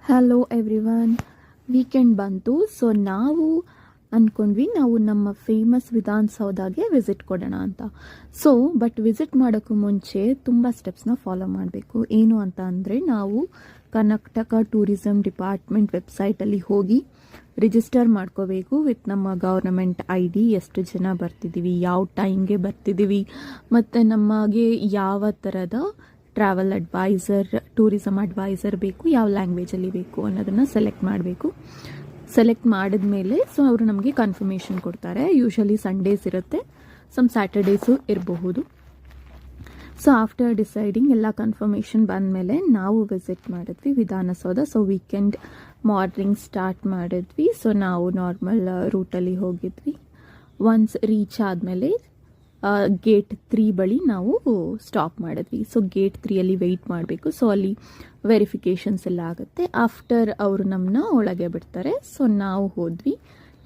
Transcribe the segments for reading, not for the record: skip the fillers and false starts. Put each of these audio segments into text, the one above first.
Hello everyone, weekend ಬಂತು. So ನಾವು ಅಂದ್ಕೊಂಡ್ವಿ ನಾವು ನಮ್ಮ ಫೇಮಸ್ ವಿಧಾನಸೌಧಗೆ ವಿಸಿಟ್ ಕೊಡೋಣ ಅಂತ. ಬಟ್ ವಿಸಿಟ್ ಮಾಡೋಕ್ಕೂ ಮುಂಚೆ ತುಂಬ ಸ್ಟೆಪ್ಸ್ನ ಫಾಲೋ ಮಾಡಬೇಕು. ಏನು ಅಂತ ಅಂದರೆ, ನಾವು ಕರ್ನಾಟಕ ಟೂರಿಸಂ ಡಿಪಾರ್ಟ್ಮೆಂಟ್ ವೆಬ್ಸೈಟಲ್ಲಿ ಹೋಗಿ ರಿಜಿಸ್ಟರ್ ಮಾಡ್ಕೋಬೇಕು ವಿತ್ ನಮ್ಮ ಗೌರ್ನಮೆಂಟ್ ID, ಎಷ್ಟು ಜನ ಬರ್ತಿದ್ದೀವಿ, ಯಾವ ಟೈಮ್ಗೆ ಬರ್ತಿದ್ದೀವಿ, ಮತ್ತು ನಮಗೆ ಯಾವ ಥರದ ಟ್ರಾವೆಲ್ ಅಡ್ವೈಸರ್, ಟೂರಿಸಮ್ ಅಡ್ವೈಸರ್ ಬೇಕು, ಯಾವ ಲ್ಯಾಂಗ್ವೇಜಲ್ಲಿ ಬೇಕು ಅನ್ನೋದನ್ನು ಸೆಲೆಕ್ಟ್ ಮಾಡಬೇಕು. ಸೆಲೆಕ್ಟ್ ಮಾಡಿದ್ಮೇಲೆ ಅವರು ನಮಗೆ ಕನ್ಫರ್ಮೇಷನ್ ಕೊಡ್ತಾರೆ. ಯೂಶಲಿ ಸಂಡೇಸ್ ಇರುತ್ತೆ, ಸಮ್ ಸ್ಯಾಟರ್ಡೇಸು ಇರಬಹುದು. ಆಫ್ಟರ್ ಡಿಸೈಡಿಂಗ್ ಎಲ್ಲ ಕನ್ಫರ್ಮೇಷನ್ ಬಂದಮೇಲೆ ನಾವು ವಿಸಿಟ್ ಮಾಡಿದ್ವಿ ವಿಧಾನಸೌಧ. ವೀಕೆಂಡ್ ಮಾರ್ನಿಂಗ್ ಸ್ಟಾರ್ಟ್ ಮಾಡಿದ್ವಿ. ನಾವು ನಾರ್ಮಲ್ ರೂಟಲ್ಲಿ ಹೋಗಿದ್ವಿ. ಒನ್ಸ್ ರೀಚ್ ಆದಮೇಲೆ ಗೇಟ್ 3 ಬಳಿ ನಾವು ಸ್ಟಾಪ್ ಮಾಡಿದ್ವಿ. ಗೇಟ್ 3ಅಲ್ಲಿ ವೆಯ್ಟ್ ಮಾಡಬೇಕು. ಅಲ್ಲಿ ವೆರಿಫಿಕೇಷನ್ಸ್ ಎಲ್ಲ ಆಗುತ್ತೆ. ಆಫ್ಟರ್ ಅವರು ನಮ್ಮನ್ನ ಒಳಗೆ ಬಿಡ್ತಾರೆ. ನಾವು ಹೋದ್ವಿ.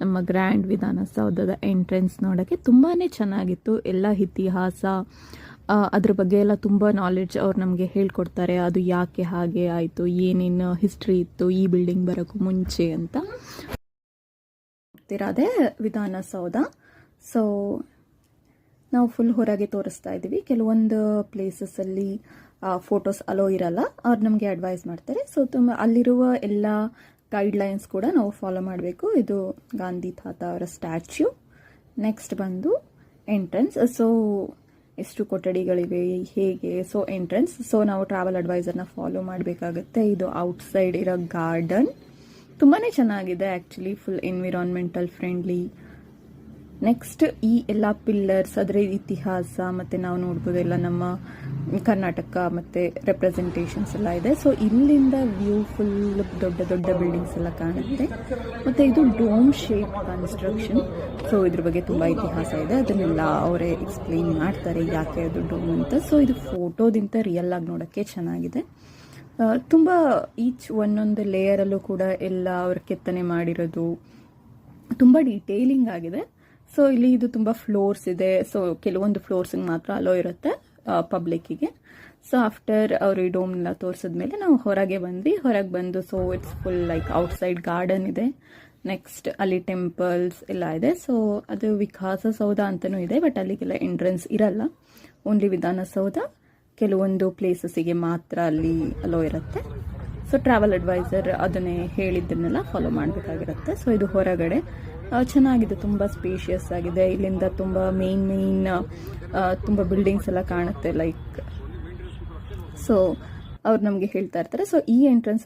ನಮ್ಮ ಗ್ರ್ಯಾಂಡ್ ವಿಧಾನಸೌಧದ ಎಂಟ್ರೆನ್ಸ್ ನೋಡೋಕ್ಕೆ ತುಂಬಾ ಚೆನ್ನಾಗಿತ್ತು. ಎಲ್ಲ ಇತಿಹಾಸ, ಅದ್ರ ಬಗ್ಗೆ ಎಲ್ಲ ತುಂಬ ನಾಲೆಡ್ಜ್ ಅವ್ರು ನಮಗೆ ಹೇಳ್ಕೊಡ್ತಾರೆ. ಅದು ಯಾಕೆ ಹಾಗೆ ಆಯಿತು, ಏನೇನು ಹಿಸ್ಟ್ರಿ ಇತ್ತು ಈ ಬಿಲ್ಡಿಂಗ್ ಬರೋಕ್ಕೂ ಮುಂಚೆ ಅಂತ. ಅದೇ ವಿಧಾನಸೌಧ. ನಾವು ಫುಲ್ ಹೊರಗೆ ತೋರಿಸ್ತಾ ಇದ್ದೀವಿ. ಕೆಲವೊಂದು ಪ್ಲೇಸಸ್ಸಲ್ಲಿ ಫೋಟೋಸ್ ಅಲೋ ಇರಲ್ಲ, ಅವ್ರು ನಮಗೆ ಅಡ್ವೈಸ್ ಮಾಡ್ತಾರೆ. ತುಂಬ ಅಲ್ಲಿರುವ ಎಲ್ಲ ಗೈಡ್ಲೈನ್ಸ್ ಕೂಡ ನಾವು ಫಾಲೋ ಮಾಡಬೇಕು. ಇದು ಗಾಂಧಿ ತಾತ ಅವರ ಸ್ಟ್ಯಾಚ್ಯೂ. ನೆಕ್ಸ್ಟ್ ಬಂದು ಎಂಟ್ರೆನ್ಸ್. ಎಷ್ಟು ಕೊಠಡಿಗಳಿವೆ, ಹೇಗೆ, ಎಂಟ್ರೆನ್ಸ್. ನಾವು ಟ್ರಾವೆಲ್ ಅಡ್ವೈಸರ್ನ ಫಾಲೋ ಮಾಡಬೇಕಾಗತ್ತೆ. ಇದು ಔಟ್ಸೈಡ್ ಇರೋ ಗಾರ್ಡನ್ ತುಂಬಾ ಚೆನ್ನಾಗಿದೆ actually, full environmental friendly. Next ಈ ಎಲ್ಲ ಪಿಲ್ಲರ್ಸ್, ಅದರ ಇತಿಹಾಸ, ಮತ್ತು ನಾವು ನೋಡ್ಬೋದು ಎಲ್ಲ ನಮ್ಮ ಕರ್ನಾಟಕ ಮತ್ತು ರೆಪ್ರೆಸೆಂಟೇಷನ್ಸ್ ಎಲ್ಲ ಇದೆ. ಇಲ್ಲಿಂದ ವ್ಯೂ ಫುಲ್ ದೊಡ್ಡ ದೊಡ್ಡ ಬಿಲ್ಡಿಂಗ್ಸ್ ಎಲ್ಲ ಕಾಣುತ್ತೆ. ಮತ್ತು ಇದು ಡೋಮ್ ಶೇಪ್ ಕನ್ಸ್ಟ್ರಕ್ಷನ್. ಇದ್ರ ಬಗ್ಗೆ ತುಂಬ ಇತಿಹಾಸ ಇದೆ, ಅದನ್ನೆಲ್ಲ ಅವರೇ ಎಕ್ಸ್ಪ್ಲೈನ್ ಮಾಡ್ತಾರೆ ಯಾಕೆ ಅದು ಡೋಮ್ ಅಂತ. ಇದು ಫೋಟೋದಿಂದ ರಿಯಲ್ ಆಗಿ ನೋಡೋಕ್ಕೆ ಚೆನ್ನಾಗಿದೆ. ತುಂಬ ಒಂದೊಂದು ಲೇಯರಲ್ಲೂ ಕೂಡ ಎಲ್ಲ ಅವ್ರ ಕೆತ್ತನೆ ಮಾಡಿರೋದು ತುಂಬ ಡೀಟೇಲಿಂಗ್ ಆಗಿದೆ. ಇಲ್ಲಿ ಇದು ತುಂಬ ಫ್ಲೋರ್ಸ್ ಇದೆ. ಕೆಲವೊಂದು ಫ್ಲೋರ್ಸ್ಗೆ ಮಾತ್ರ ಅಲೋ ಇರುತ್ತೆ ಪಬ್ಲಿಕ್ಕಿಗೆ. ಆಫ್ಟರ್ ಅವರು ಈ ಡೋಮ್ನೆಲ್ಲ ತೋರಿಸಿದ್ಮೇಲೆ ನಾವು ಹೊರಗೆ ಬಂದ್ವಿ. ಹೊರಗೆ ಬಂದು it's full like outside garden ಇದೆ. ನೆಕ್ಸ್ಟ್ ಅಲ್ಲಿ ಟೆಂಪಲ್ಸ್ ಎಲ್ಲ ಇದೆ. ಅದು ವಿಕಾಸಸೌಧ ಅಂತಲೂ ಇದೆ, ಬಟ್ ಅಲ್ಲಿಗೆಲ್ಲ ಎಂಟ್ರೆನ್ಸ್ ಇರಲ್ಲ. ಓನ್ಲಿ ವಿಧಾನಸೌಧ ಕೆಲವೊಂದು ಪ್ಲೇಸಸ್ಸಿಗೆ ಮಾತ್ರ ಅಲ್ಲಿ ಅಲೋ ಇರುತ್ತೆ. ಟ್ರಾವೆಲ್ ಅಡ್ವೈಸರ್ ಅದನ್ನೇ ಹೇಳಿದ್ದನ್ನೆಲ್ಲ ಫಾಲೋ ಮಾಡಬೇಕಾಗಿರುತ್ತೆ. ಇದು ಹೊರಗಡೆ ಚೆನ್ನಾಗಿದೆ, ತುಂಬ ಸ್ಪೇಷಿಯಸ್ ಆಗಿದೆ. ಇಲ್ಲಿಂದ ತುಂಬ ಮೇನ್ ತುಂಬ ಬಿಲ್ಡಿಂಗ್ಸ್ ಎಲ್ಲ ಕಾಣುತ್ತೆ ಲೈಕ್. ಅವ್ರು ನಮಗೆ ಹೇಳ್ತಾ ಇರ್ತಾರೆ. ಈ ಎಂಟ್ರೆನ್ಸ್